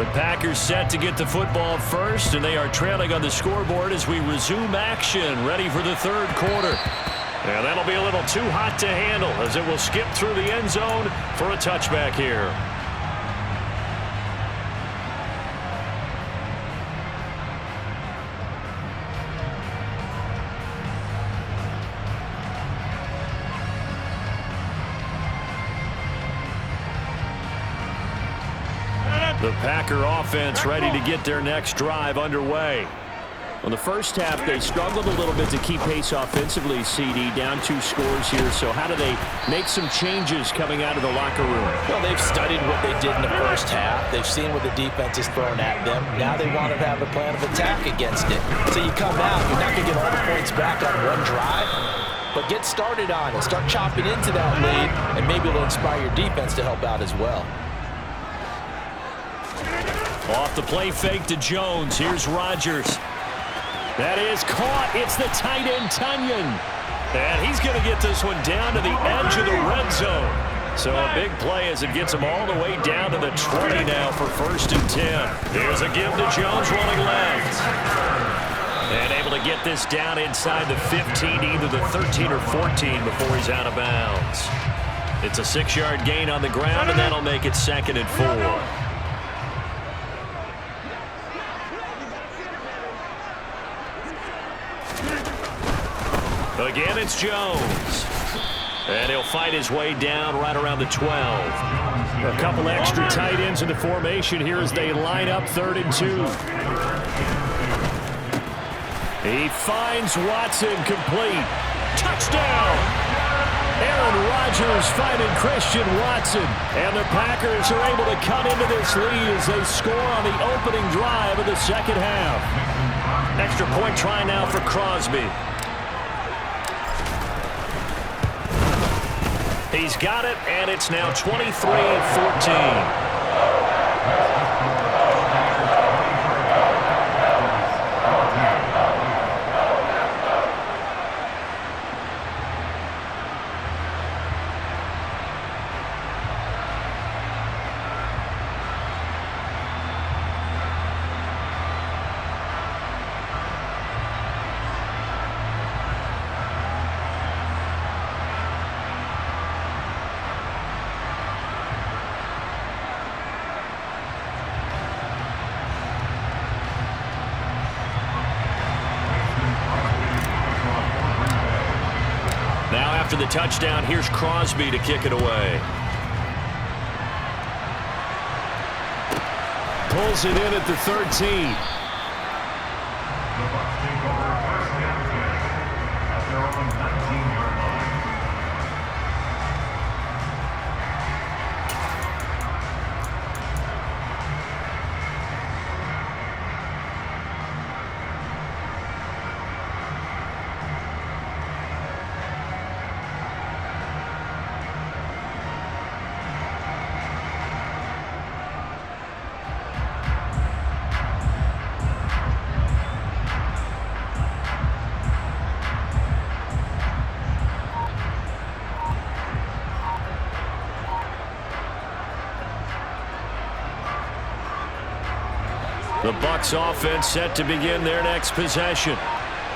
The Packers set to get the football first, and they are trailing on the scoreboard as we resume action, ready for the third quarter. And that'll be a little too hot to handle as it will skip through the end zone for a touchback here. The Packer offense ready to get their next drive underway. Well, the first half, they struggled a little bit to keep pace offensively, CD, down 2 scores here. So how do they make some changes coming out of the locker room? Well, they've studied what they did in the first half. They've seen what the defense is throwing at them. Now they want to have a plan of attack against it. So you come out, you're not going to get all the points back on one drive, but get started on it. Start chopping into that lead, and maybe it'll inspire your defense to help out as well. Off the play fake to Jones. Here's Rodgers. That is caught. It's the tight end, Tunyon. And he's going to get this one down to the edge of the red zone. So a big play as it gets him all the way down to the 20 now for 1st and 10. Here's a give to Jones running left. And able to get this down inside the 15, either the 13 or 14 before he's out of bounds. It's a 6-yard gain on the ground, and that'll make it 2nd and 4. Again, it's Jones. And he'll fight his way down right around the 12. A couple extra tight ends in the formation here as they line up 3rd and 2. He finds Watson complete. Touchdown! Aaron Rodgers finding Christian Watson. And the Packers are able to cut into this lead as they score on the opening drive of the second half. Extra point try now for Crosby. He's got it, and it's now 23-14. After the touchdown, here's Crosby to kick it away. Pulls it in at the 13. The Bucs offense set to begin their next possession.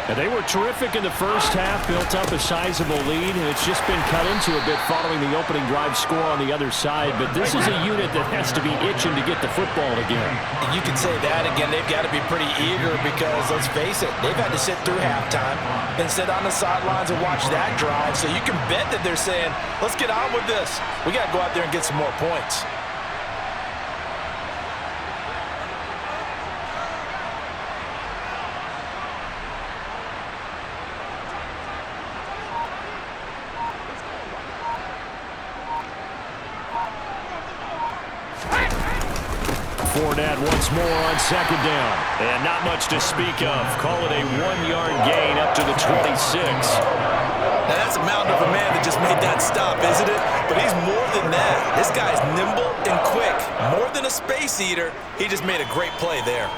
And they were terrific in the first half, built up a sizable lead, and it's just been cut into a bit following the opening drive score on the other side. But this is a unit that has to be itching to get the football again. You can say that again. They've got to be pretty eager because, let's face it, they've had to sit through halftime and sit on the sidelines and watch that drive. So you can bet that they're saying, let's get on with this. We got to go out there and get some more points. Fournette once more on 2nd down. And not much to speak of. Call it a 1-yard gain up to the 26. Now that's a mountain of a man that just made that stop, isn't it? But he's more than that. This guy's nimble and quick. More than a space eater, he just made a great play there.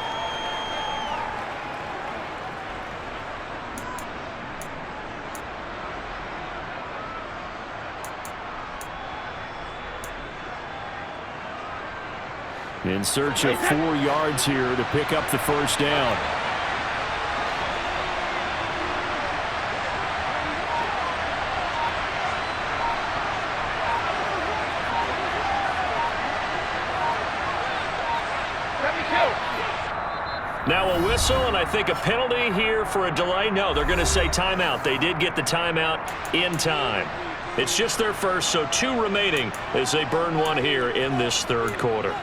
In search of 4 yards here to pick up the first down. Now a whistle, and I think a penalty here for a delay. No, they're going to say timeout. They did get the timeout in time. It's just their first, so 2 remaining as they burn one here in this third quarter.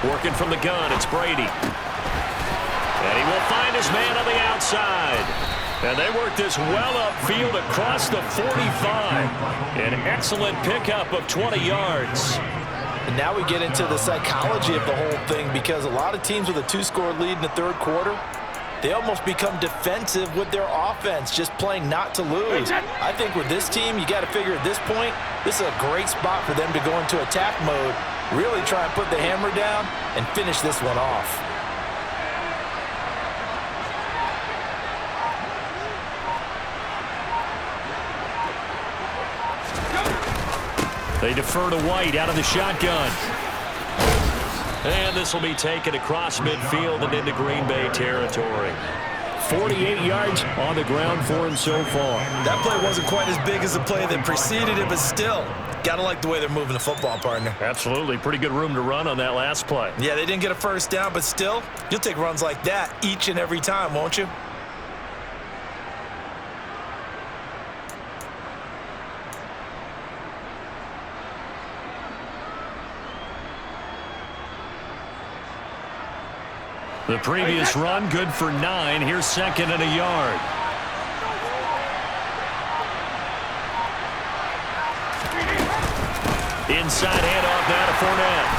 Working from the gun, it's Brady. And he will find his man on the outside. And they work this well upfield across the 45. An excellent pickup of 20 yards. And now we get into the psychology of the whole thing, because a lot of teams with a 2-score lead in the third quarter, they almost become defensive with their offense, just playing not to lose. I think with this team, you got to figure at this point, this is a great spot for them to go into attack mode, really try and put the hammer down and finish this one off. They defer to White out of the shotgun. And this will be taken across midfield and into Green Bay territory. 48 yards on the ground for him so far. That play wasn't quite as big as the play that preceded it, but still, gotta like the way they're moving the football, partner. Absolutely. Pretty good room to run on that last play. Yeah, they didn't get a first down, but still, you'll take runs like that each and every time, won't you? The previous run, good for 9. Here's 2nd and a yard. Inside handoff now to Fournette.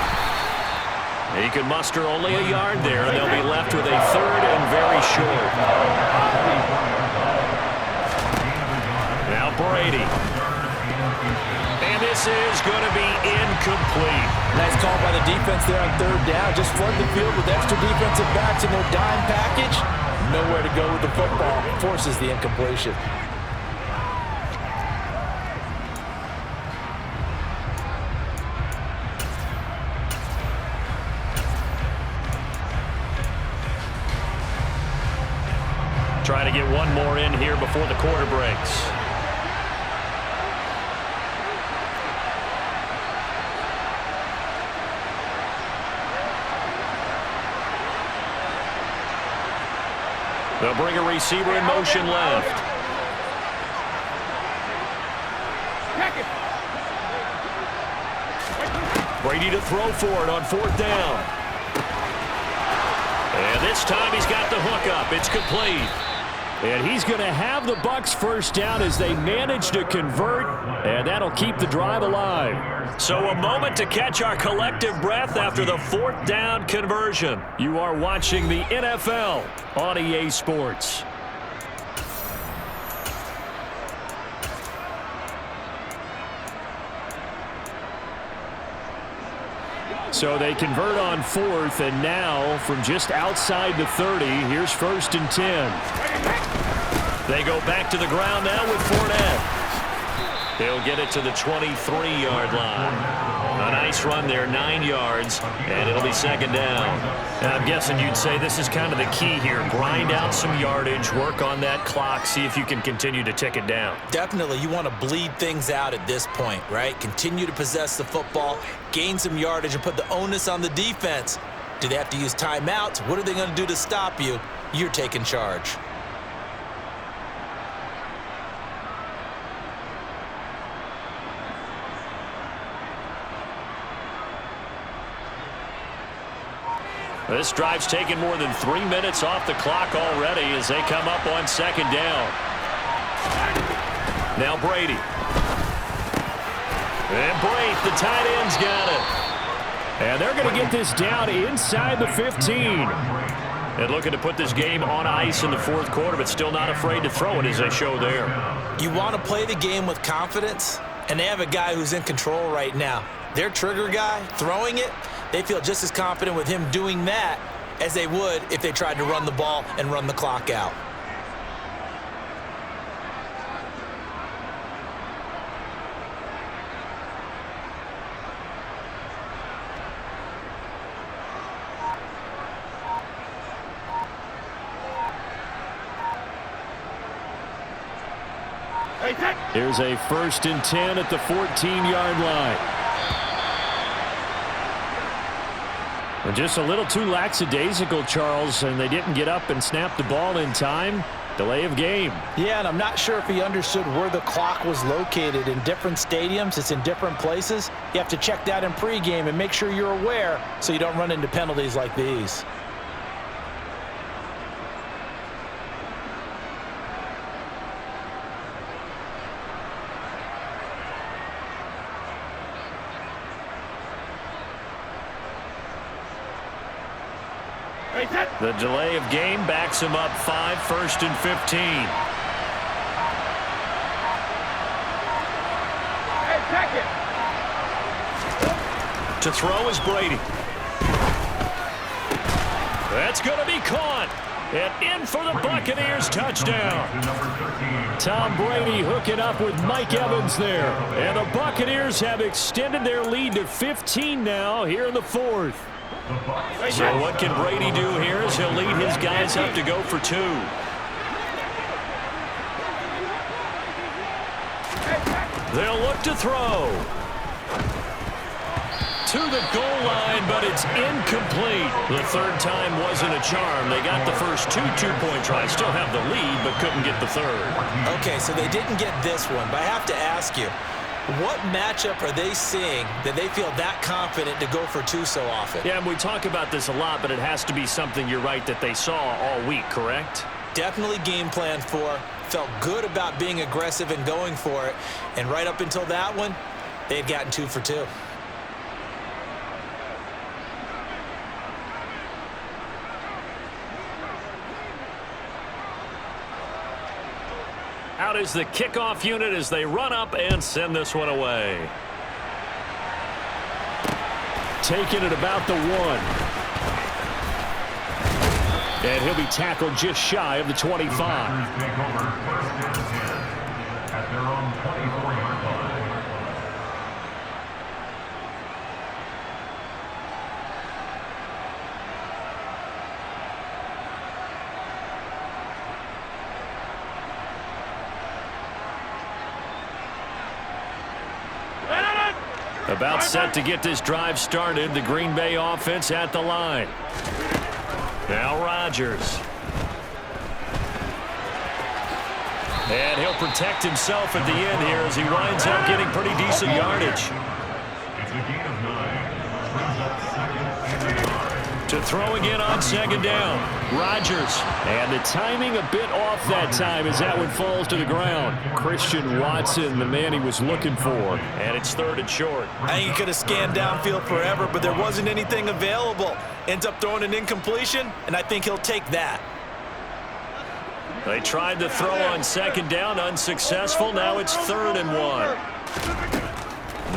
He could muster only a yard there, and they'll be left with a 3rd and very short. Now Brady. And this is going to be incomplete. Nice call by the defense there on 3rd down. Just flood the field with extra defensive backs in their dime package. Nowhere to go with the football. Forces the incompletion. Try to get one more in here before the quarter breaks. They'll bring a receiver in motion left. Brady to throw for it on 4th down. And this time he's got the hook up. It's complete. And he's going to have the Bucs first down as they manage to convert, and that'll keep the drive alive. So a moment to catch our collective breath after the 4th down conversion. You are watching the NFL on EA Sports. So they convert on 4th, and now from just outside the 30, here's 1st and 10. They go back to the ground now with Fournette. He'll get it to the 23-yard line. A nice run there, 9 yards, and it'll be 2nd down. And I'm guessing you'd say this is kind of the key here. Grind out some yardage, work on that clock, see if you can continue to tick it down. Definitely, you want to bleed things out at this point, right? Continue to possess the football, gain some yardage, and put the onus on the defense. Do they have to use timeouts? What are they going to do to stop you? You're taking charge. This drive's taken more than 3 minutes off the clock already as they come up on 2nd down. Now Brady. And Brate, the tight end's got it. And they're going to get this down inside the 15. And looking to put this game on ice in the fourth quarter, but still not afraid to throw it as they show there. You want to play the game with confidence, and they have a guy who's in control right now. Their trigger guy throwing it, they feel just as confident with him doing that as they would if they tried to run the ball and run the clock out. Here's a 1st and 10 at the 14-yard line. And just a little too lackadaisical, Charles, and they didn't get up and snap the ball in time. Delay of game. Yeah, and I'm not sure if he understood where the clock was located. In different stadiums, it's in different places. You have to check that in pregame and make sure you're aware so you don't run into penalties like these. The delay of game backs him up 5, 1st and 15. To throw is Brady. That's going to be caught. And in for the Buccaneers touchdown. Tom Brady hooking up with Mike Evans there. And the Buccaneers have extended their lead to 15 now here in the fourth. So what can Brady do here as he'll lead his guys up to go for 2. They'll look to throw. To the goal line, but it's incomplete. The third time wasn't a charm. They got the first 2 two-point tries. Still have the lead, but couldn't get the third. Okay, so they didn't get this one, but I have to ask you, what matchup are they seeing that they feel that confident to go for 2 so often? Yeah, and we talk about this a lot, but it has to be something, you're right, that they saw all week, correct? Definitely game planned for. Felt good about being aggressive and going for it. And right up until that one, they had gotten 2 for 2. Out is the kickoff unit as they run up and send this one away. Taking it about the 1. And he'll be tackled just shy of the 25. About set to get this drive started. The Green Bay offense at the line. Now Rodgers. And he'll protect himself at the end here as he winds up getting pretty decent yardage. To throw again on 2nd down. Rodgers. And the timing a bit off that time as that one falls to the ground. Christian Watson, the man he was looking for. And it's 3rd and short. I think he could have scanned downfield forever, but there wasn't anything available. Ends up throwing an incompletion, and I think he'll take that. They tried to throw on 2nd down, unsuccessful. Now it's 3rd and 1.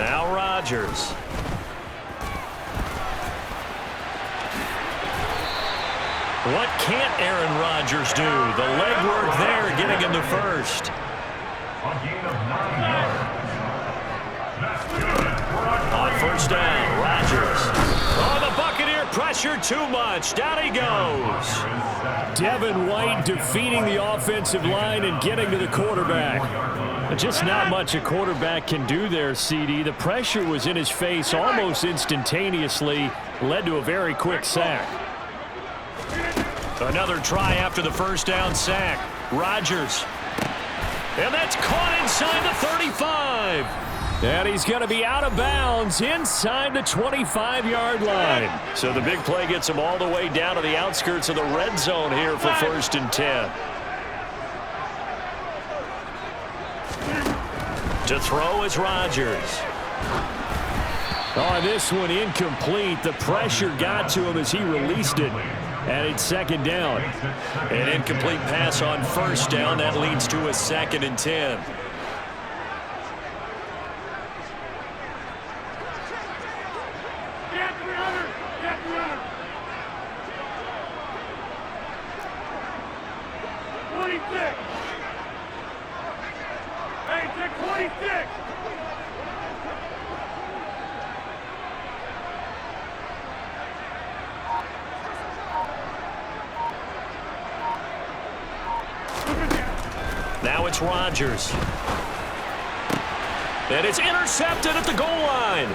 Now Rodgers. What can't Aaron Rodgers do? The legwork there getting him to 1st. On 1st down, Rodgers. Oh, the Buccaneer pressure too much. Down he goes. Devin White defeating the offensive line and getting to the quarterback. Just not much a quarterback can do there, CD. The pressure was in his face almost instantaneously. Led to a very quick sack. Another try after the 1st down sack. Rodgers. And that's caught inside the 35. And he's going to be out of bounds inside the 25-yard line. So the big play gets him all the way down to the outskirts of the red zone here for 1st and 10. To throw is Rodgers. Oh, this one incomplete. The pressure got to him as he released it. And it's second down. An incomplete pass on first down. That leads to a 2nd and 10. Now it's Rodgers. And it's intercepted at the goal line.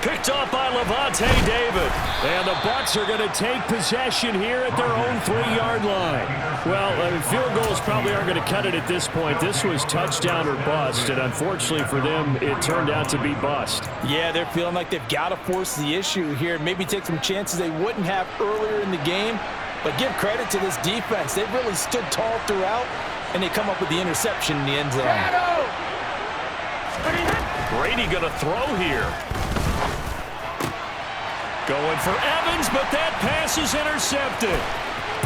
Picked off by Levante David. And the Bucs are going to take possession here at their own 3-yard line. Well, field goals probably aren't going to cut it at this point. This was touchdown or bust, and unfortunately for them, it turned out to be bust. Yeah, they're feeling like they've got to force the issue here. Maybe take some chances they wouldn't have earlier in the game. But give credit to this defense. They've really stood tall throughout, and they come up with the interception in the end zone. Brady going to throw here. Going for Evans, but that pass is intercepted.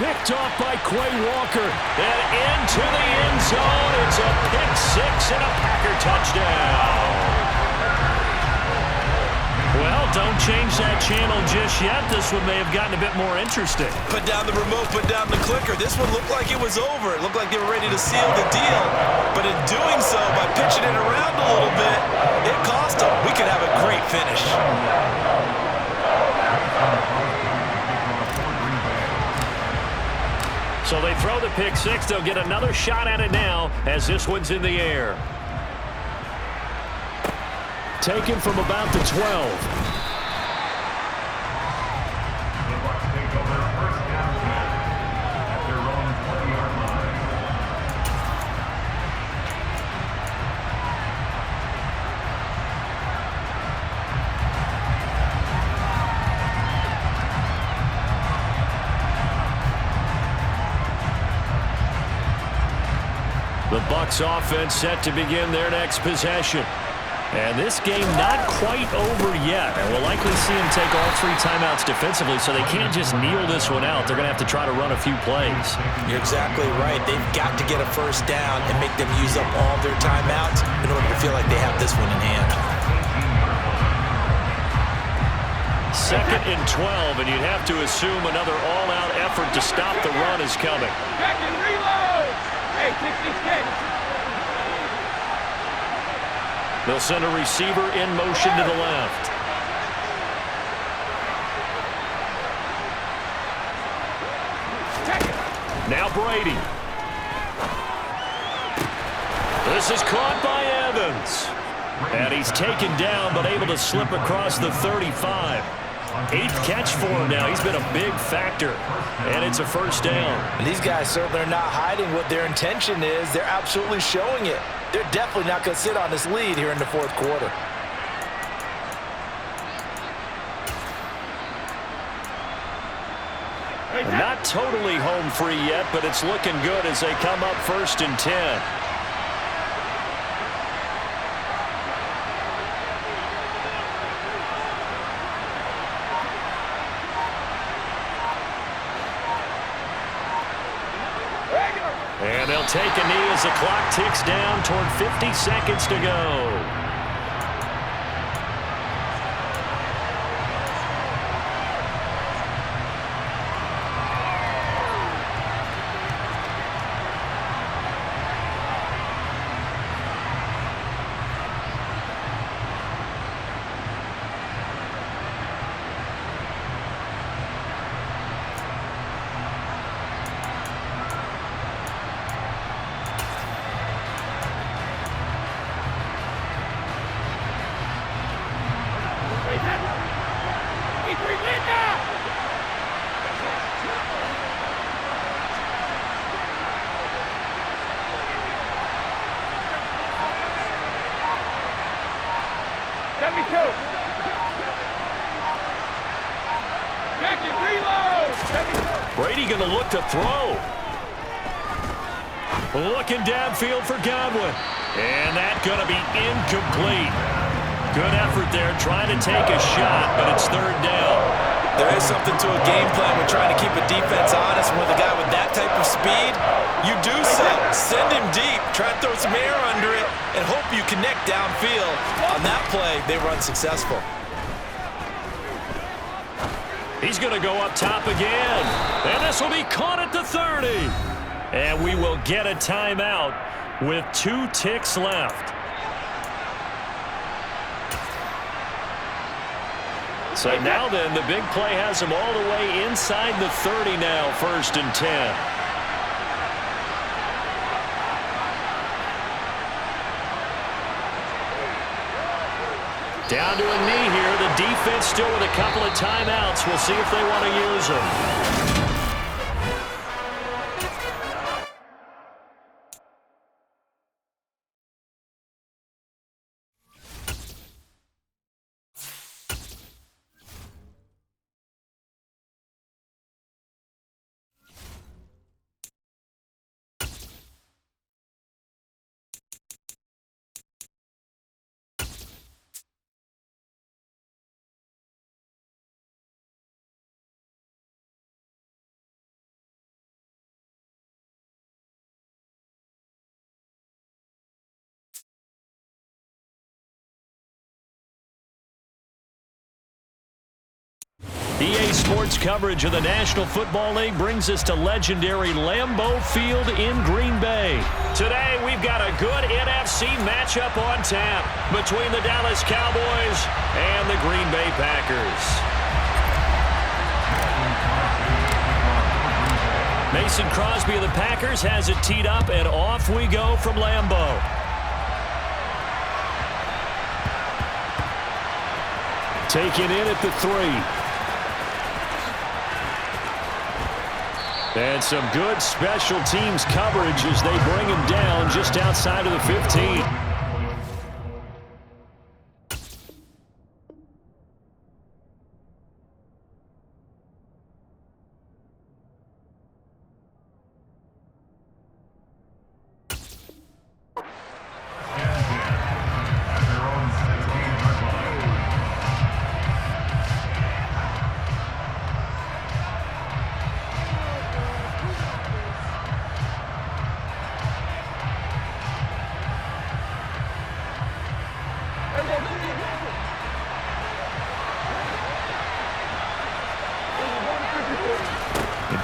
Picked off by Quay Walker. And into the end zone. It's a pick six and a Packer touchdown. Well, don't change that channel just yet. This one may have gotten a bit more interesting. Put down the remote, put down the clicker. This one looked like it was over. It looked like they were ready to seal the deal. But in doing so, by pitching it around a little bit, it cost them. We could have a great finish. So they throw the pick six. They'll get another shot at it now as this one's in the air. Taken from about the 12. The Bucs offense set to begin their next possession. And this game not quite over yet. And we'll likely see them take all 3 timeouts defensively, so they can't just kneel this one out. They're going to have to try to run a few plays. You're exactly right. They've got to get a first down and make them use up all their timeouts in order to feel like they have this one in hand. 2nd and 12, and you'd have to assume another all-out effort to stop the run is coming. Back and reload! Hey, kick these kicks! They'll send a receiver in motion to the left. Now Brady. This is caught by Evans. And he's taken down but able to slip across the 35. 8th catch for him now. He's been a big factor. And it's a first down. And these guys certainly are not hiding what their intention is. They're absolutely showing it. They're definitely not going to sit on this lead here in the 4th quarter. Not totally home free yet, but it's looking good as they come up 1st and 10. And they'll take a knee as the clock ticks down toward 50 seconds to go. Brady going to look to throw. Looking downfield for Godwin. And that's going to be incomplete. Good effort there trying to take a shot, but it's third down. There is something to a game plan with trying to keep a defense honest. With a guy with that type of speed, you do so. Send him deep, try to throw some air under it, and hope you connect downfield. On that play, they were unsuccessful. He's going to go up top again. And this will be caught at the 30. And we will get a timeout with 2 ticks left. So now then, the big play has him all the way inside the 30 now, 1st and 10. Down to a knee here. The defense still with a couple of timeouts. We'll see if they want to use them. EA Sports coverage of the National Football League brings us to legendary Lambeau Field in Green Bay. Today, we've got a good NFC matchup on tap between the Dallas Cowboys and the Green Bay Packers. Mason Crosby of the Packers has it teed up, and off we go from Lambeau. Taken in at the 3. And some good special teams coverage as they bring him down just outside of the 15.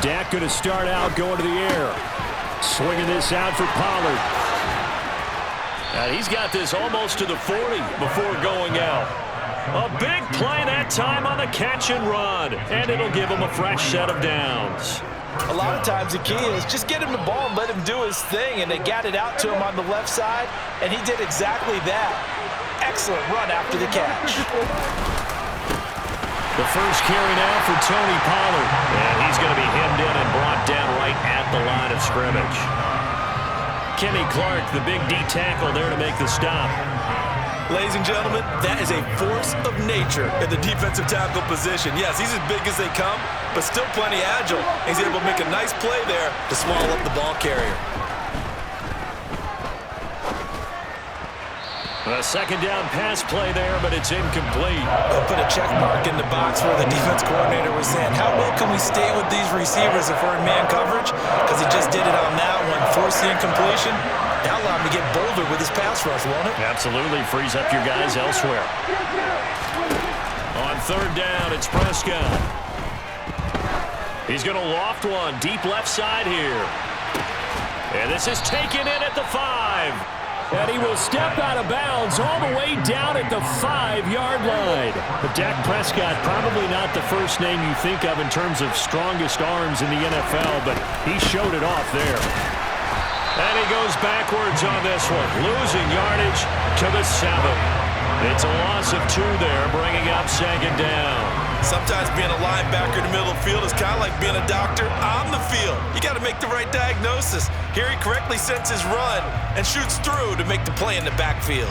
Dak going to start out going to the air. Swinging this out for Pollard. And he's got this almost to the 40 before going out. A big play that time on the catch and run. And it'll give him a fresh set of downs. A lot of times the key is just get him the ball and let him do his thing. And they got it out to him on the left side. And he did exactly that. Excellent run after the catch. The first carry now for Tony Pollard. And he's going to be hemmed in and brought down right at the line of scrimmage. Kenny Clark, the big D tackle, there to make the stop. Ladies and gentlemen, that is a force of nature in the defensive tackle position. Yes, he's as big as they come, but still plenty agile. He's able to make a nice play there to swallow up the ball carrier. A second down pass play there, but it's incomplete. They'll put a check mark in the box where the defense coordinator was saying, how well can we stay with these receivers if we're in man coverage? Because he just did it on that one, forced the incompletion. That'll allow him to get bolder with his pass rush, won't it? Absolutely, frees up your guys elsewhere. On third down, it's Prescott. He's going to loft one, deep left side here. And this is taken in at the 5. And he will step out of bounds all the way down at the 5-yard line. But Dak Prescott, probably not the first name you think of in terms of strongest arms in the NFL, but he showed it off there. And he goes backwards on this one, losing yardage to the 7. It's a loss of 2 there, bringing up second down. Sometimes being a linebacker in the middle of the field is kind of like being a doctor on the field. You got to make the right diagnosis. Here he correctly sets his run and shoots through to make the play in the backfield.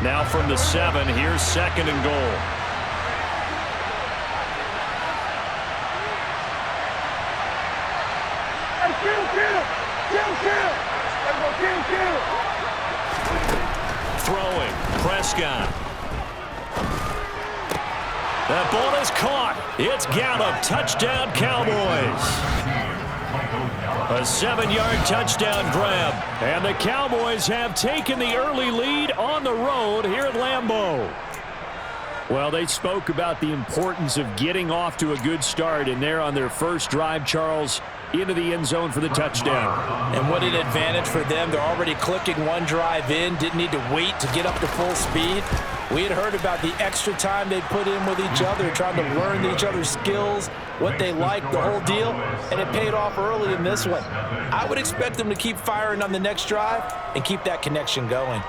Now from the 7, here's second and goal. throwing. Prescott. That ball is caught. It's Gallup. Touchdown, Cowboys. A 7-yard touchdown grab. And the Cowboys have taken the early lead on the road here at Lambeau. Well, they spoke about the importance of getting off to a good start, and they're on their first drive, Charles, into the end zone for the touchdown. And what an advantage for them. They're already clicking one drive in, didn't need to wait to get up to full speed. We had heard about the extra time they put in with each other, trying to learn each other's skills, what they like, the whole deal, and it paid off early in this one. I would expect them to keep firing on the next drive and keep that connection going.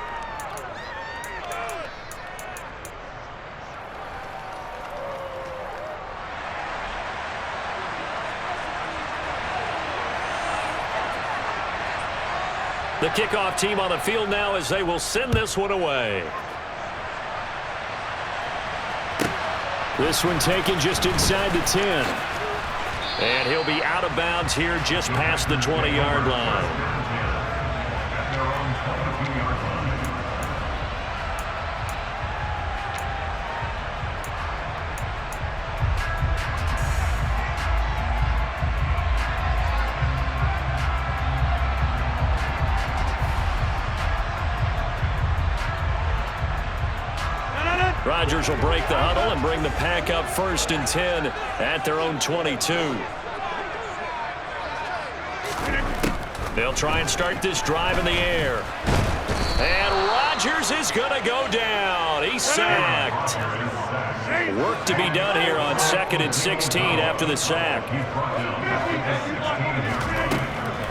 The kickoff team on the field now as they will send this one away. This one taken just inside the 10. And he'll be out of bounds here just past the 20-yard line. Rodgers will break the huddle and bring the pack up 1st and 10 at their own 22. They'll try and start this drive in the air. And Rodgers is going to go down. He's sacked. Work to be done here on 2nd and 16 after the sack.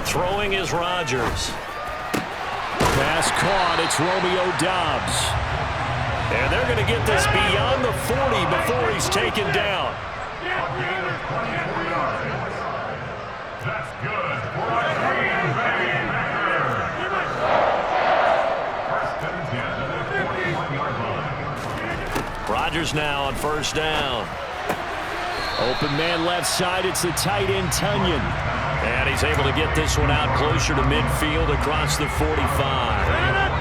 Throwing is Rodgers. Pass caught. It's Romeo Doubs. And they're going to get this beyond the 40 before he's taken down. That's good. Rodgers now on 1st down. Open man left side. It's the tight end, Tunyon. And he's able to get this one out closer to midfield across the 45.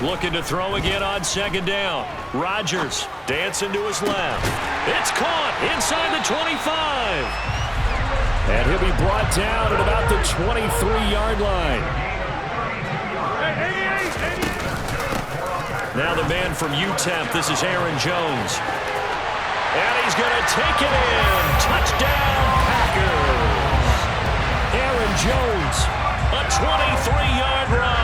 Looking to throw again on 2nd down. Rodgers dancing to his left. It's caught inside the 25. And he'll be brought down at about the 23-yard line. Now the man from UTEP, this is Aaron Jones. And he's going to take it in. Touchdown, Packers. Aaron Jones. A 23-yard run.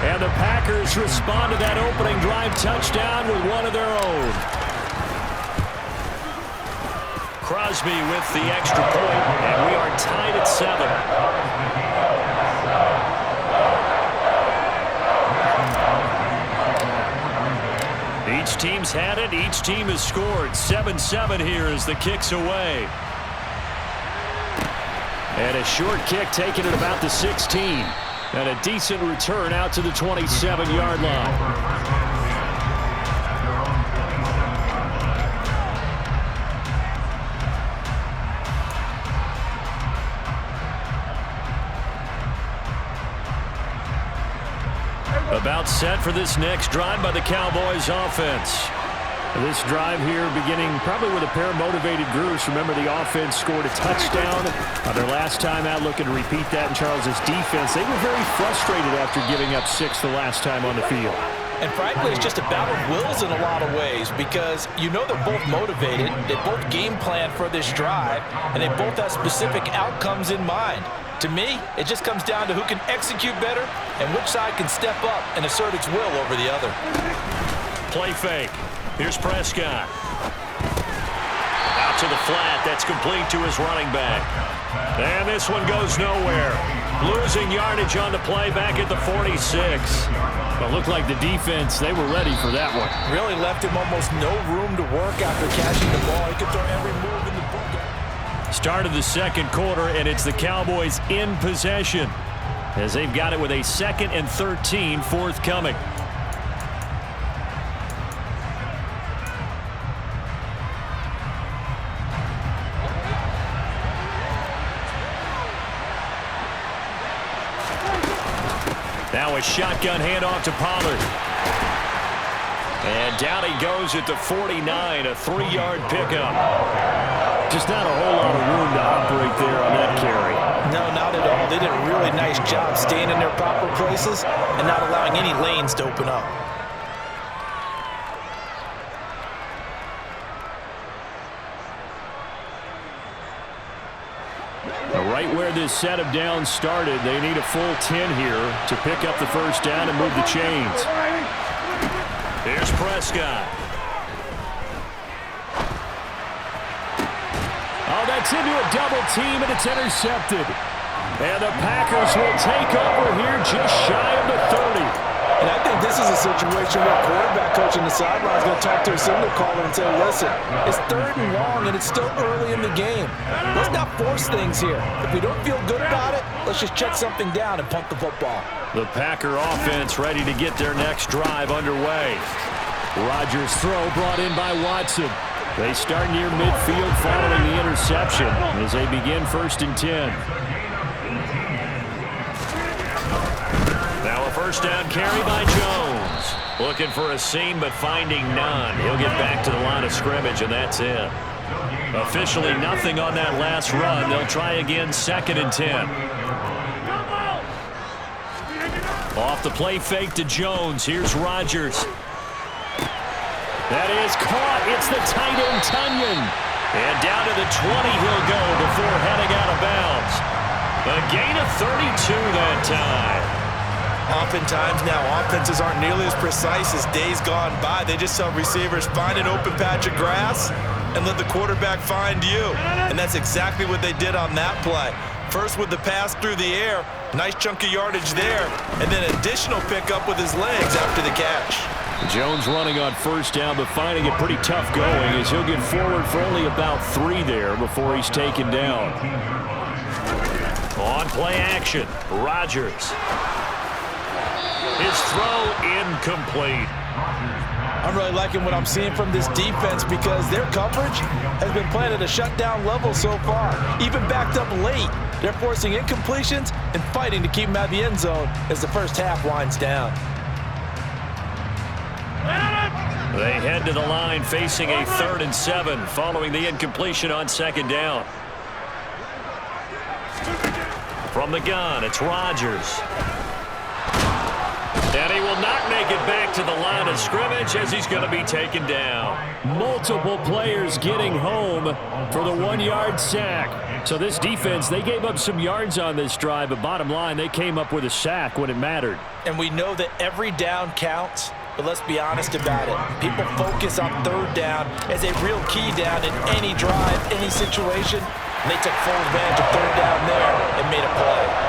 And the Packers respond to that opening drive touchdown with one of their own. Crosby with the extra point, and we are tied at 7. Each team's had it. Each team has scored. 7-7 here as the kick's away. And a short kick taken at about the 16. And a decent return out to the 27-yard line. About set for this next drive by the Cowboys offense. This drive here beginning probably with a pair of motivated groups. Remember, the offense scored a touchdown their last time out, looking to repeat that in Charles's defense. They were very frustrated after giving up 6 the last time on the field. And frankly, it's just a battle of wills in a lot of ways because you know they're both motivated, they both game plan for this drive, and they both have specific outcomes in mind. To me, it just comes down to who can execute better and which side can step up and assert its will over the other. Play fake. Here's Prescott. Out to the flat. That's complete to his running back. And this one goes nowhere. Losing yardage on the play back at the 46. But looked like the defense, they were ready for that one. Really left him almost no room to work after catching the ball. He could throw every move in the book. Start of the 2nd quarter, and it's the Cowboys in possession as they've got it with a 2nd and 13 forthcoming. Now a shotgun handoff to Pollard. And down he goes at the 49, a 3-yard pickup. Just not a whole lot of room to operate there on that carry. No, not at all. They did a really nice job staying in their proper places and not allowing any lanes to open up. Right where this set of downs started, they need a full 10 here to pick up the first down and move the chains. Here's Prescott. Oh, that's into a double team, and it's intercepted. And the Packers will take over here just shy of the 30. And I think this is a situation where quarterback coach on the sideline is going to talk to his signal caller and say, listen, it's 3rd and long, and it's still early in the game. Let's not force things here. If we don't feel good about it, let's just check something down and punt the football. The Packer offense ready to get their next drive underway. Rodgers' throw brought in by Watson. They start near midfield following the interception as they begin 1st and 10. Now a first down carry by Jones. Looking for a seam but finding none. He'll get back to the line of scrimmage, and that's it. Officially nothing on that last run. They'll try again 2nd and 10. Off the play fake to Jones. Here's Rodgers. That is caught. It's the tight end, Tunyon. And down to the 20 he'll go before heading out of bounds. A gain of 32 that time. Oftentimes now, offenses aren't nearly as precise as days gone by. They just tell receivers, find an open patch of grass and let the quarterback find you. And that's exactly what they did on that play. First with the pass through the air, nice chunk of yardage there, and then additional pickup with his legs after the catch. Jones running on first down, but finding it pretty tough going as he'll get forward for only about 3 there before he's taken down. On play action, Rodgers. His throw incomplete. I'm really liking what I'm seeing from this defense because their coverage has been playing at a shutdown level so far. Even backed up late, they're forcing incompletions and fighting to keep them out of the end zone as the first half winds down. They head to the line facing a 3rd and 7 following the incompletion on 2nd down. From the gun, it's Rodgers. And he will not make it back to the line of scrimmage as he's going to be taken down. Multiple players getting home for the 1-yard sack. So this defense, they gave up some yards on this drive, but bottom line, they came up with a sack when it mattered. And we know that every down counts, but let's be honest about it. People focus on 3rd down as a real key down in any drive, any situation. And they took full advantage of 3rd down there and made a play.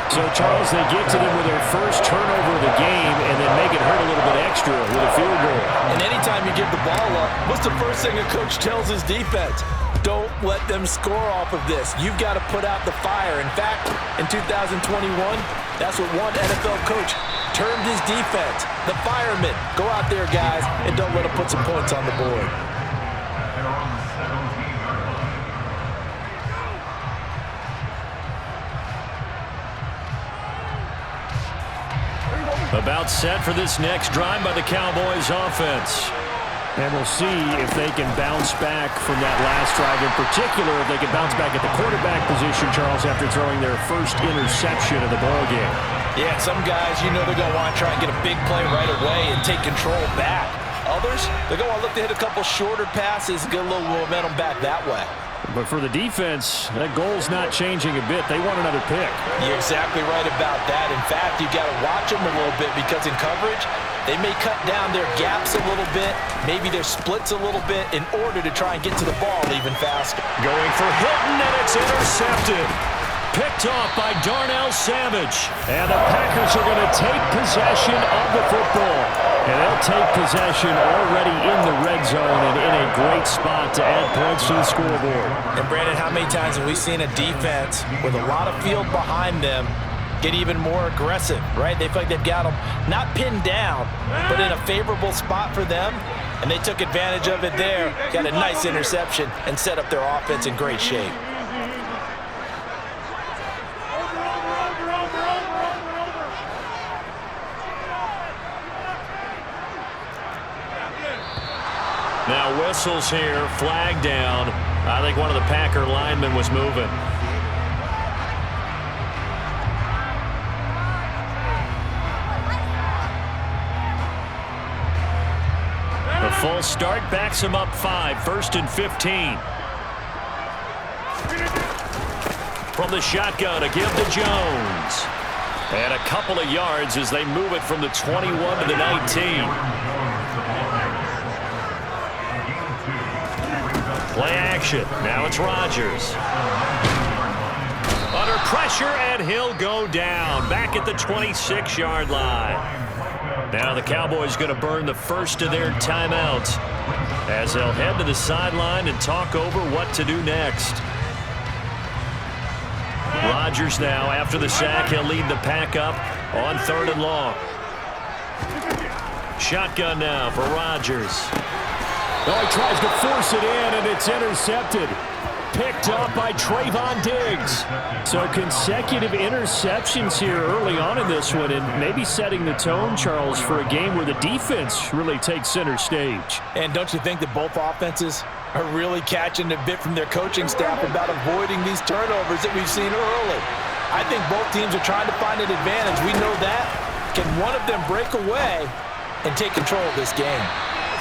So, Charles, they get to them with their first turnover of the game and then make it hurt a little bit extra with a field goal. And anytime you give the ball up, what's the first thing a coach tells his defense? Don't let them score off of this. You've got to put out the fire. In fact, in 2021, that's what one NFL coach termed his defense. The firemen. Go out there, guys, and don't let them put some points on the board. About set for this next drive by the Cowboys offense. And we'll see if they can bounce back from that last drive. In particular, if they can bounce back at the quarterback position, Charles, after throwing their first interception of the ballgame. Yeah, some guys, you know they're going to want to try and get a big play right away and take control back. Others, they're going to want to look to hit a couple shorter passes, get a little momentum back that way. But for the defense, that goal's not changing a bit. They want another pick. You're exactly right about that. In fact, you've got to watch them a little bit because in coverage, they may cut down their gaps a little bit, maybe their splits a little bit in order to try and get to the ball even faster. Going for Hilton, and it's intercepted. Picked off by Darnell Savage. And the Packers are going to take possession of the football. And they'll take possession already in the red zone and in a great spot to add points to the scoreboard. And, Brandon, how many times have we seen a defense with a lot of field behind them get even more aggressive, right? They feel like they've got them not pinned down, but in a favorable spot for them. And they took advantage of it there, got a nice interception, and set up their offense in great shape. whistles here. Flag down. I think one of the Packer linemen was moving. The full start backs him up 5. 1st and 15. From the shotgun, a give to Jones. And a couple of yards as they move it from the 21 to the 19. Play action. Now it's Rodgers. Under pressure, and he'll go down. Back at the 26-yard line. Now the Cowboys going to burn the first of their timeouts as they'll head to the sideline and talk over what to do next. Rodgers now, after the sack, he'll lead the pack up on 3rd and long. Shotgun now for Rodgers. Oh, he tries to force it in, and it's intercepted. Picked up by Trayvon Diggs. So consecutive interceptions here early on in this one, and maybe setting the tone, Charles, for a game where the defense really takes center stage. And don't you think that both offenses are really catching a bit from their coaching staff about avoiding these turnovers that we've seen early? I think both teams are trying to find an advantage. We know that. Can one of them break away and take control of this game?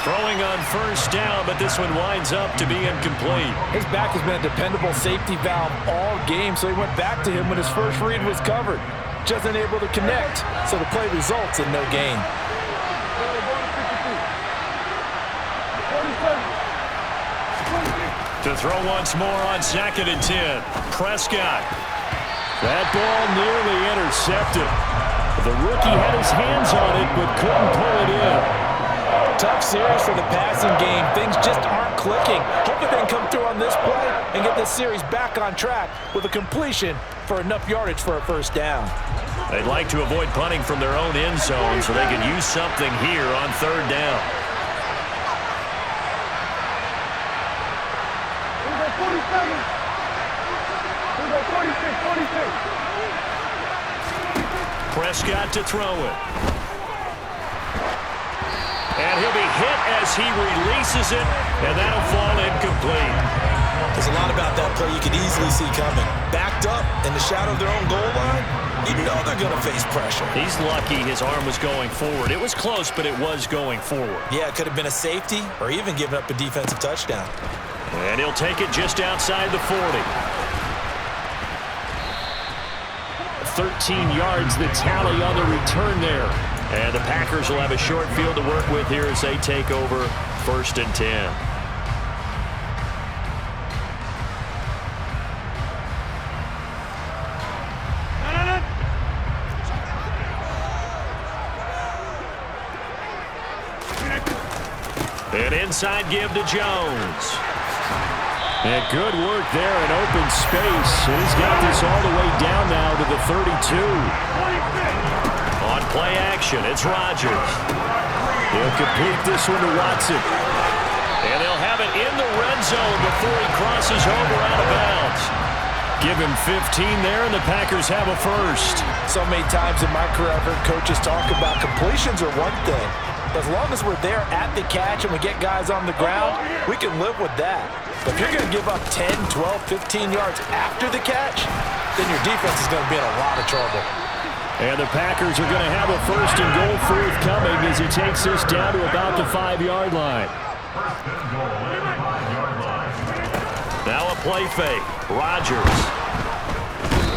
Throwing on 1st down, but this one winds up to be incomplete. His back has been a dependable safety valve all game, so he went back to him when his first read was covered. Just unable to connect, so the play results in no gain. To throw once more on 2nd and 10. Prescott. That ball nearly intercepted. The rookie had his hands on it, but couldn't pull it in. Tough series for the passing game. Things just aren't clicking. Hoping they can come through on this play and get this series back on track with a completion for enough yardage for a 1st down. They'd like to avoid punting from their own end zone so they can use something here on 3rd down. Prescott to throw it. And he'll be hit as he releases it, and that'll fall incomplete. There's a lot about that play you could easily see coming. Backed up in the shadow of their own goal line, you know they're going to face pressure. He's lucky his arm was going forward. It was close, but it was going forward. Yeah, it could have been a safety or even given up a defensive touchdown. And he'll take it just outside the 40. 13 yards the tally on the return there. And the Packers will have a short field to work with here as they take over 1st and 10. An inside give to Jones. And good work there in open space. He's got this all the way down now to the 32. On play action, it's Rodgers. He'll complete this one to Watson. And they'll have it in the red zone before he crosses over out of bounds. Give him 15 there, and the Packers have a 1st. So many times in my career I've heard coaches talk about completions are one thing. As long as we're there at the catch and we get guys on the ground, we can live with that. But if you're going to give up 10, 12, 15 yards after the catch, then your defense is going to be in a lot of trouble. And the Packers are going to have a 1st and goal forthcoming as he takes this down to about the 5-yard line. Now a play fake. Rodgers.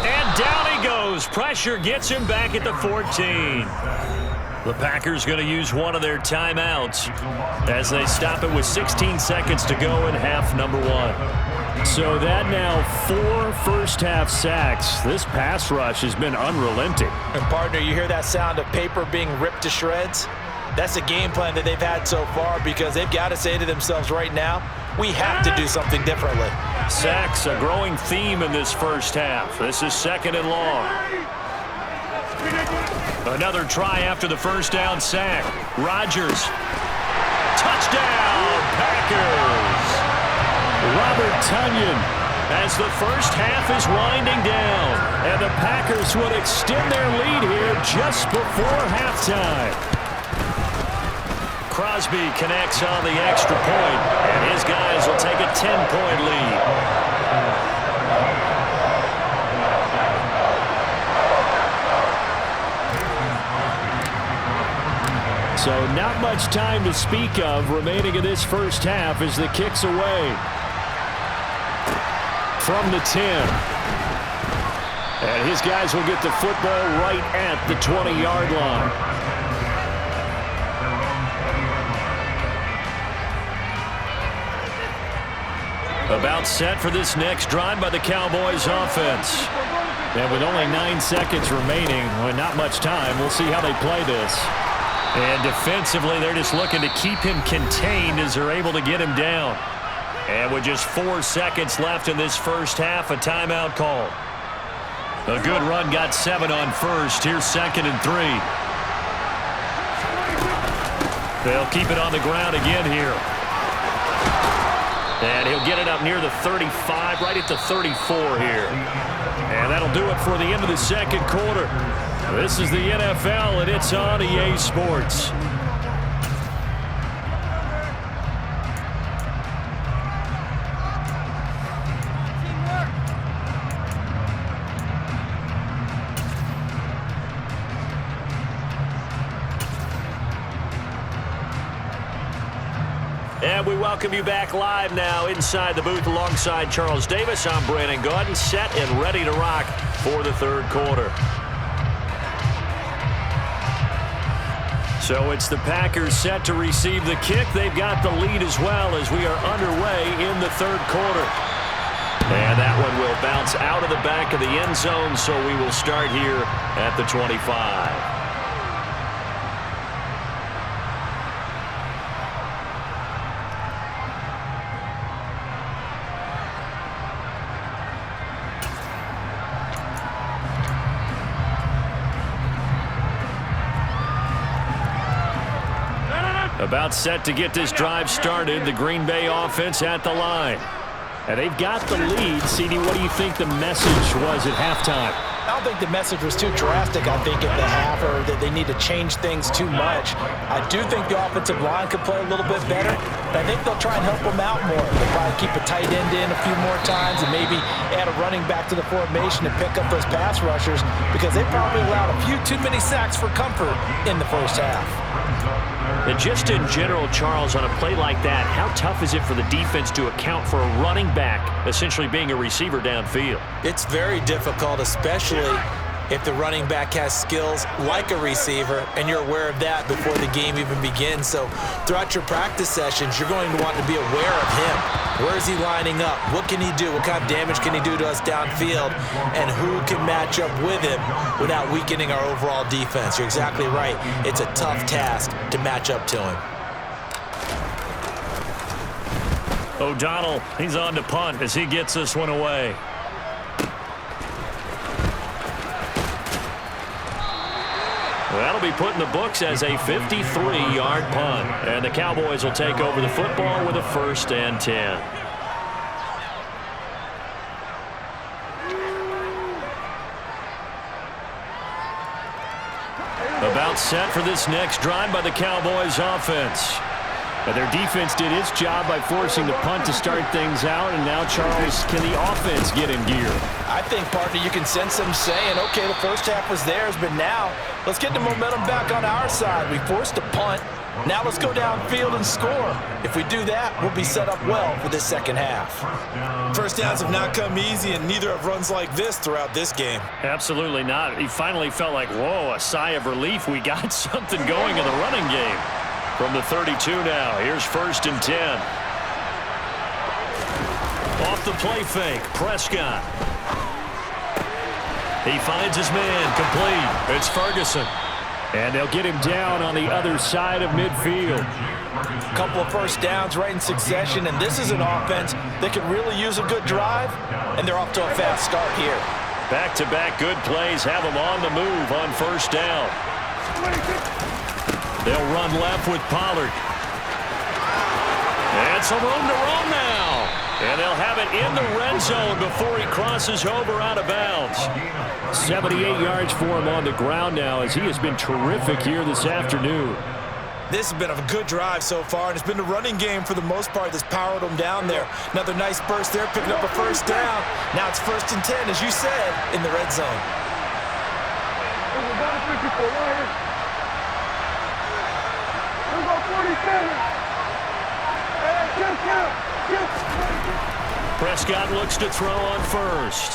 And down he goes. Pressure gets him back at the 14. The Packers going to use one of their timeouts as they stop it with 16 seconds to go in half number 1. So that now 4 first-half sacks. This pass rush has been unrelenting. And, partner, you hear that sound of paper being ripped to shreds? That's the game plan that they've had so far because they've got to say to themselves right now, we have to do something differently. Sacks, a growing theme in this first half. This is 2nd and long. Another try after the 1st down sack. Rodgers. Touchdown, Packers. Robert Tonyan as the first half is winding down. And the Packers would extend their lead here just before halftime. Crosby connects on the extra point, and his guys will take a 10-point lead. So not much time to speak of remaining in this first half as the kick's away. From the 10. And his guys will get the football right at the 20-yard line. About set for this next drive by the Cowboys offense. And with only 9 seconds remaining, well, not much time, we'll see how they play this. And defensively, they're just looking to keep him contained as they're able to get him down. And with just 4 seconds left in this first half, a timeout call. A good run got 7 on first. Here's 2nd and 3. They'll keep it on the ground again here. And he'll get it up near the 35, right at the 34 here. And that'll do it for the end of the second quarter. This is the NFL, and it's on EA Sports. And we welcome you back live now inside the booth alongside Charles Davis. I'm Brandon Gaudin, set and ready to rock for the third quarter. So it's the Packers set to receive the kick. They've got the lead as well as we are underway in the third quarter. And that one will bounce out of the back of the end zone, so we will start here at the 25. About set to get this drive started, the Green Bay offense at the line. And they've got the lead. CD, what do you think the message was at halftime? I don't think the message was too drastic, I think, at the half, or that they need to change things too much. I do think the offensive line could play a little bit better. I think they'll try and help them out more. They'll probably keep a tight end in a few more times and maybe add a running back to the formation and pick up those pass rushers, because they probably allowed a few too many sacks for comfort in the first half. And just in general, Charles, on a play like that, how tough is it for the defense to account for a running back essentially being a receiver downfield? It's very difficult, especially if the running back has skills like a receiver, and you're aware of that before the game even begins. So throughout your practice sessions, you're going to want to be aware of him. Where is he lining up? What can he do? What kind of damage can he do to us downfield? And who can match up with him without weakening our overall defense? You're exactly right. It's a tough task to match up to him. O'Donnell, he's on to punt as he gets this one away. That'll be put in the books as a 53-yard punt. And the Cowboys will take over the football with a 1st and 10. About set for this next drive by the Cowboys offense. But their defense did its job by forcing the punt to start things out. And now, Charles, can the offense get in gear? I think, partner, you can sense them saying, okay, the first half was theirs, but now let's get the momentum back on our side. We forced a punt. Now let's go downfield and score. If we do that, we'll be set up well for this second half. First downs have not come easy, and neither have runs like this throughout this game. Absolutely not. He finally felt like, whoa, a sigh of relief. We got something going in the running game. From the 32 now, here's 1st and 10. Off the play fake, Prescott. He finds his man, complete. It's Ferguson. And they'll get him down on the other side of midfield. A couple of first downs right in succession, and this is an offense that could really use a good drive, and they're off to a fast start here. Back-to-back good plays have them on the move on 1st down. They'll run left with Pollard. And some room to run now. And they'll have it in the red zone before he crosses over out of bounds. 78 yards for him on the ground now, as he has been terrific here this afternoon. This has been a good drive so far, and it's been the running game for the most part that's powered them down there. Another nice burst there, picking up a first down. Now it's 1st and 10, as you said, in the red zone. Prescott looks to throw on first.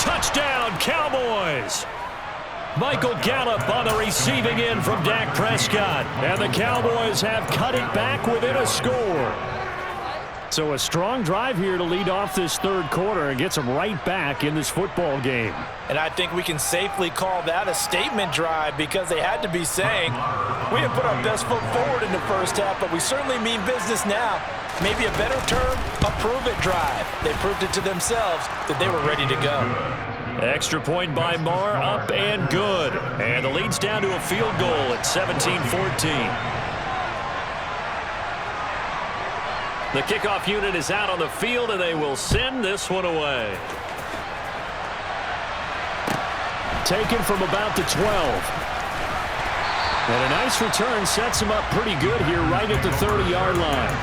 Touchdown, Cowboys! Michael Gallup on the receiving end from Dak Prescott. And the Cowboys have cut it back within a score. So a strong drive here to lead off this third quarter and gets them right back in this football game. And I think we can safely call that a statement drive because they had to be saying, we didn't put our best foot forward in the first half, but we certainly mean business now. Maybe a better term, a prove-it drive. They proved it to themselves that they were ready to go. Extra point by Marr, up and good. And the lead's down to a field goal at 17-14. The kickoff unit is out on the field, and they will send this one away. Taken from about the 12. And a nice return sets him up pretty good here right at the 30-yard line.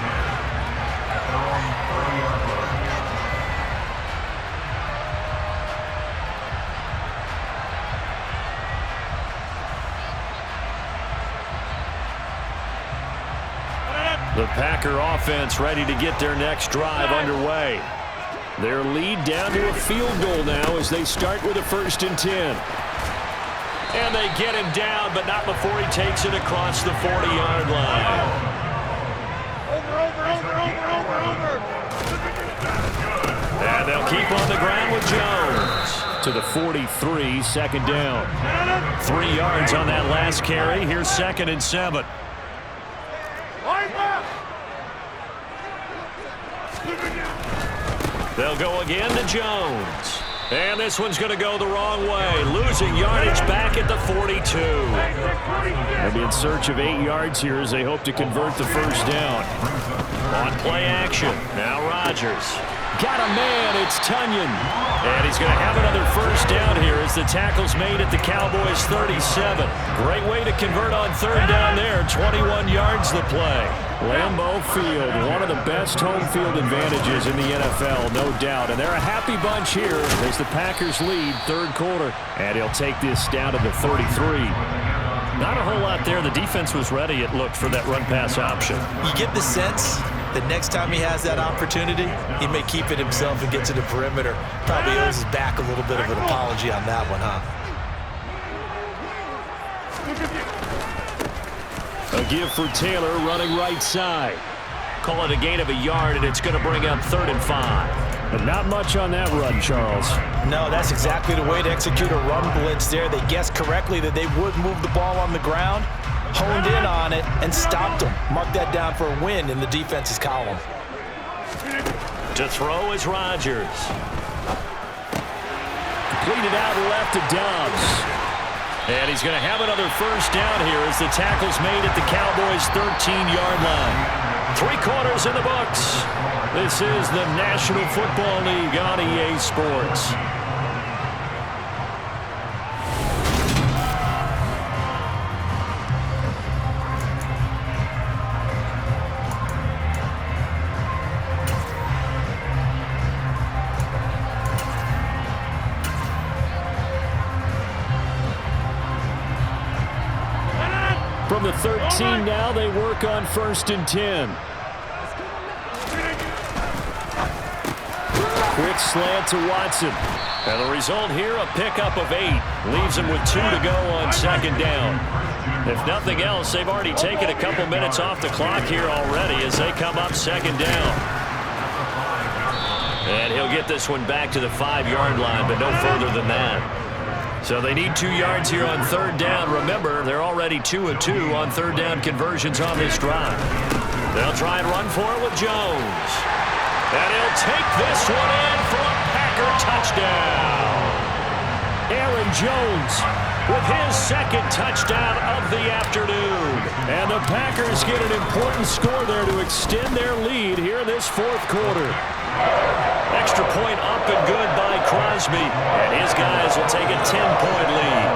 The Packer offense ready to get their next drive underway. Their lead down to a field goal now as they start with a 1st and 10. And they get him down, but not before he takes it across the 40-yard line. Over. And they'll keep on the ground with Jones. To the 43, 2nd down. 3 yards on that last carry. Here's 2nd and 7. They'll go again to Jones. And this one's going to go the wrong way. Losing yardage back at the 42. They'll be in search of 8 yards here as they hope to convert the first down. On play action. Now Rodgers. Got a man. It's Tunyon. And he's going to have another first down here as the tackle's made at the Cowboys' 37. Great way to convert on 3rd down there. 21 yards the play. Lambeau Field, one of the best home field advantages in the NFL, no doubt. And they're a happy bunch here as the Packers lead 3rd quarter. And he'll take this down to the 33. Not a whole lot there. The defense was ready, it looked, for that run-pass option. You get the sense that next time he has that opportunity, he may keep it himself and get to the perimeter. Probably owes his back a little bit of an apology on that one, huh? A give for Taylor running right side. Call it a gain of a yard, and it's going to bring up 3rd and 5. But not much on that run, Charles. No, that's exactly the way to execute a run blitz there. They guessed correctly that they would move the ball on the ground, honed in on it, and stopped them. Mark that down for a win in the defense's column. To throw is Rodgers. Completed out left to Dobbs. And he's going to have another first down here as the tackle's made at the Cowboys' 13-yard line. 3 quarters in the books. This is the National Football League on EA Sports. From the 13 now, they work on 1st and 10. Quick slant to Watson. And the result here, a pickup of 8. Leaves him with 2 to go on 2nd down. If nothing else, they've already taken a couple minutes off the clock here already as they come up 2nd down. And he'll get this one back to the 5-yard line, but no further than that. So they need 2 yards here on 3rd down. Remember, they're already 2 of 2 on 3rd down conversions on this drive. They'll try and run for it with Jones. And he'll take this one in for a Packer touchdown. Aaron Jones with his 2nd touchdown of the afternoon. And the Packers get an important score there to extend their lead here in this 4th quarter. Extra point up and good by Crosby. And his guys will take a 10-point lead.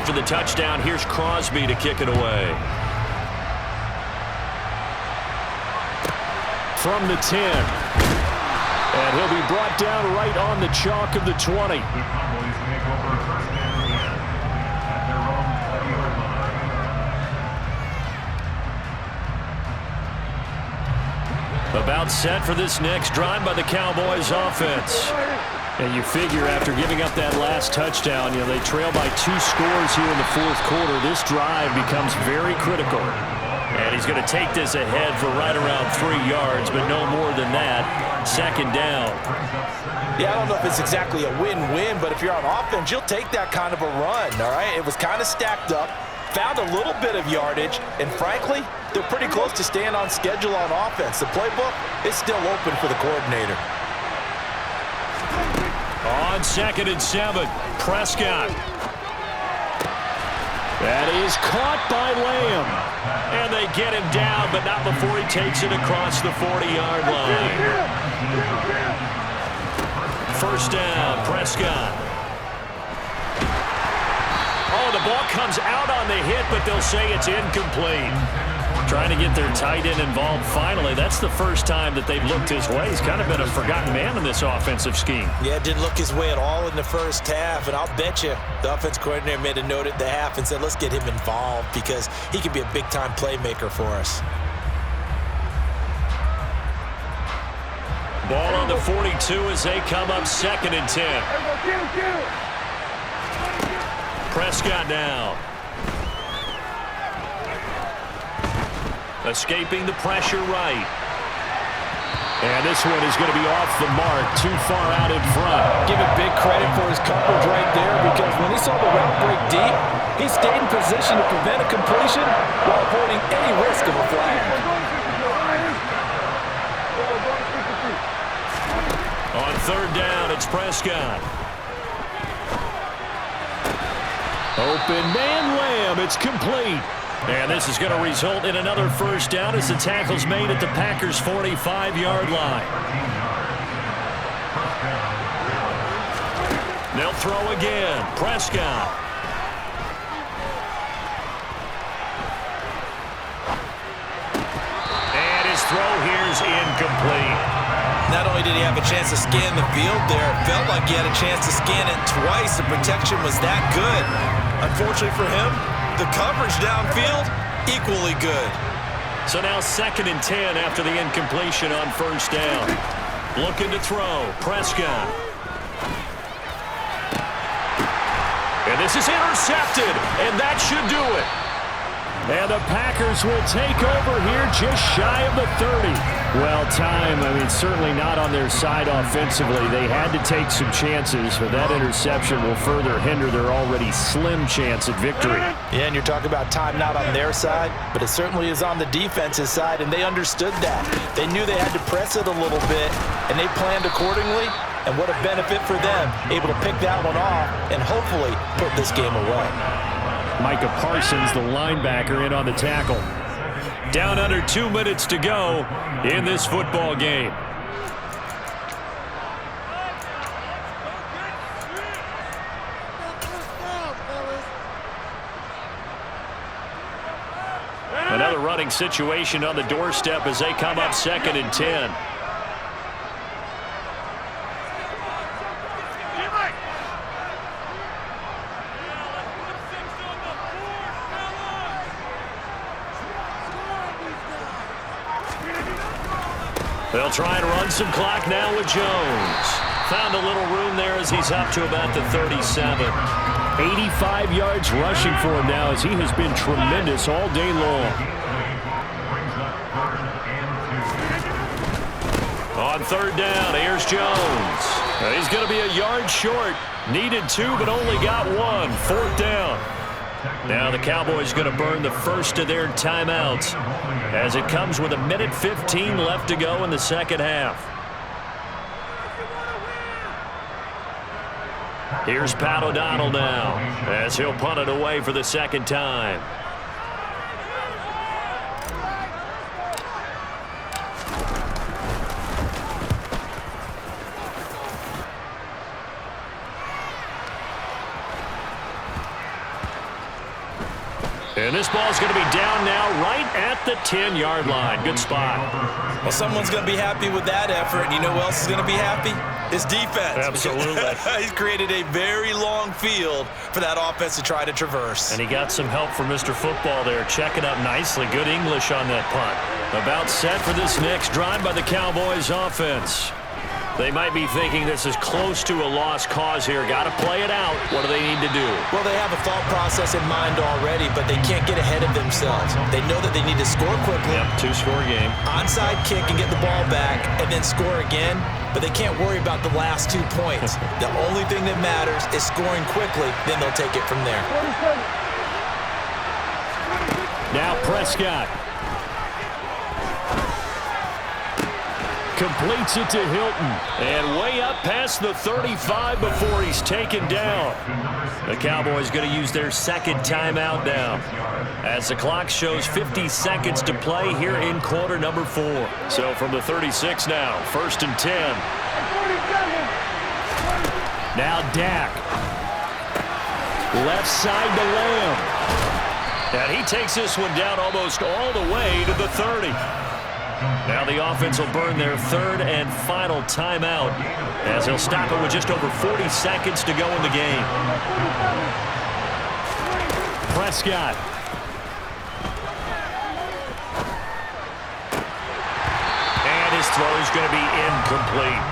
after the touchdown, here's Crosby to kick it away. From the 10. And he'll be brought down right on the chalk of the 20. About set for this next drive by the Cowboys offense. And you figure after giving up that last touchdown, they trail by 2 scores here in the fourth quarter. This drive becomes very critical. And he's going to take this ahead for right around 3 yards, but no more than that. Second down. Yeah, I don't know if it's exactly a win-win, but if you're on offense, you'll take that kind of a run, all right? It was kind of stacked up, found a little bit of yardage, and frankly, they're pretty close to staying on schedule on offense. The playbook is still open for the coordinator. On 2nd and 7, Prescott. That is caught by Lamb. And they get him down, but not before he takes it across the 40-yard line. First down, Prescott. Oh, the ball comes out on the hit, but they'll say it's incomplete. Trying to get their tight end involved finally. That's the first time that they've looked his way. He's kind of been a forgotten man in this offensive scheme. Yeah, didn't look his way at all in the first half, and I'll bet you the offense coordinator made a note at the half and said, let's get him involved because he can be a big-time playmaker for us. Ball on the 42 as they come up 2nd and 10. Prescott now. Escaping the pressure right. And this one is going to be off the mark, too far out in front. Give him big credit for his coverage right there because when he saw the route break deep, he stayed in position to prevent a completion while avoiding any risk of a flag. On 3rd down, it's Prescott. Open man Lamb, it's complete. And this is going to result in another first down as the tackle's made at the Packers' 45-yard line. They'll throw again. Prescott. And his throw here's incomplete. Not only did he have a chance to scan the field there, it felt like he had a chance to scan it twice. The protection was that good. Unfortunately for him, the coverage downfield, equally good. So now 2nd and 10 after the incompletion on first down. Looking to throw. Prescott. And this is intercepted, and that should do it. And the Packers will take over here just shy of the 30. Well, time, certainly not on their side offensively. They had to take some chances, but that interception will further hinder their already slim chance at victory. Yeah, and you're talking about time not on their side, but it certainly is on the defense's side, and they understood that. They knew they had to press it a little bit, and they planned accordingly, and what a benefit for them, able to pick that one off and hopefully put this game away. Micah Parsons, the linebacker, in on the tackle. Down under 2 minutes to go in this football game. Another running situation on the doorstep as they come up 2nd and 10. They'll try and run some clock now with Jones. Found a little room there as he's up to about the 37. 85 yards rushing for him now as he has been tremendous all day long. On 3rd down, here's Jones. He's going to be a yard short. Needed 2, but only got 1. 4th down. Now the Cowboys going to burn the first of their timeouts as it comes with 1:15 left to go in the second half. Here's Pat O'Donnell now as he'll punt it away for the second time. And this ball's going to be down now right at the 10-yard line. Good spot. Well, someone's going to be happy with that effort. You know who else is going to be happy? His defense. Absolutely. He's created a very long field for that offense to try to traverse. And he got some help from Mr. Football there, checking up nicely. Good English on that punt. About set for this next drive by the Cowboys offense. They might be thinking this is close to a lost cause here. Got to play it out. What do they need to do? Well, they have a thought process in mind already, but they can't get ahead of themselves. They know that they need to score quickly. Yep, two-score game. Onside kick and get the ball back and then score again, but they can't worry about the last 2 points. The only thing that matters is scoring quickly, then they'll take it from there. Now Prescott. Completes it to Hilton. And way up past the 35 before he's taken down. The Cowboys going to use their second timeout now, as the clock shows 50 seconds to play here in quarter number 4. So from the 36 now, 1st and 10. Now Dak. Left side to Lamb. And he takes this one down almost all the way to the 30. Now the offense will burn their third and final timeout, as he'll stop it with just over 40 seconds to go in the game. Prescott. And his throw is going to be incomplete.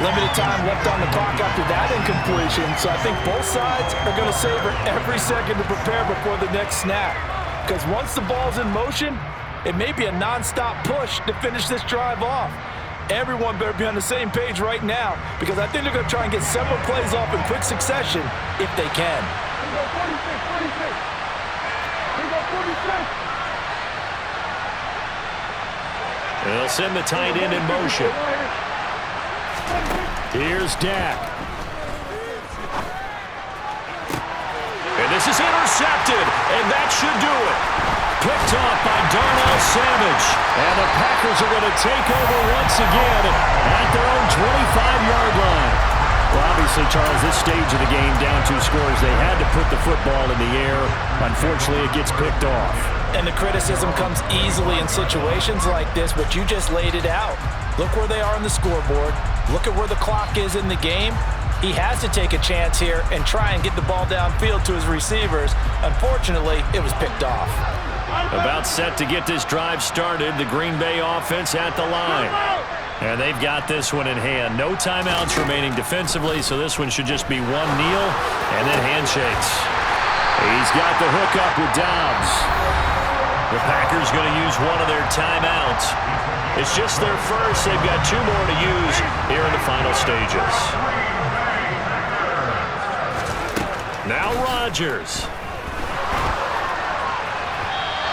Limited time left on the clock after that incompletion, so I think both sides are going to savor every second to prepare before the next snap. Because once the ball's in motion, it may be a non-stop push to finish this drive off. Everyone better be on the same page right now, because I think they're going to try and get several plays off in quick succession if they can. They'll send the tight end in motion. Here's Dak. And this is intercepted, and that should do it. Picked off by Darnell Savage. And the Packers are going to take over once again at their own 25-yard line. Well, obviously, Charles, this stage of the game, down 2 scores, they had to put the football in the air. Unfortunately, it gets picked off. And the criticism comes easily in situations like this, but you just laid it out. Look where they are on the scoreboard. Look at where the clock is in the game. He has to take a chance here and try and get the ball downfield to his receivers. Unfortunately, it was picked off. About set to get this drive started, the Green Bay offense at the line. And they've got this one in hand. No timeouts remaining defensively, so this one should just be one kneel and then handshakes. He's got the hook up with Dobbs. The Packers going to use one of their timeouts. It's just their first. They've got 2 more to use here in the final stages. Now Rodgers.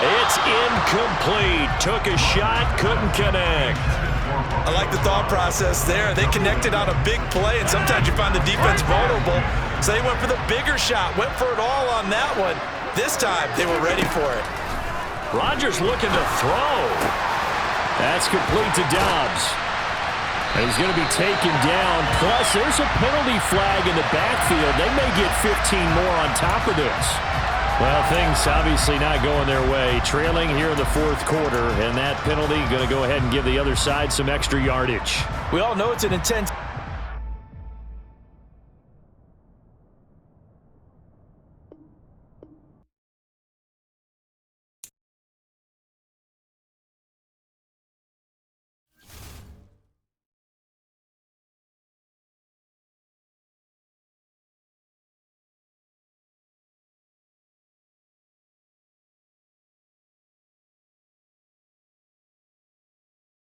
It's incomplete. Took a shot, couldn't connect. I like the thought process there. They connected on a big play, and sometimes you find the defense vulnerable. So they went for the bigger shot, went for it all on that one. This time, they were ready for it. Rodgers looking to throw. That's complete to Dobbs. And he's going to be taken down. Plus, there's a penalty flag in the backfield. They may get 15 more on top of this. Well, things obviously not going their way. Trailing here in the 4th quarter, and that penalty going to go ahead and give the other side some extra yardage. We all know it's an intense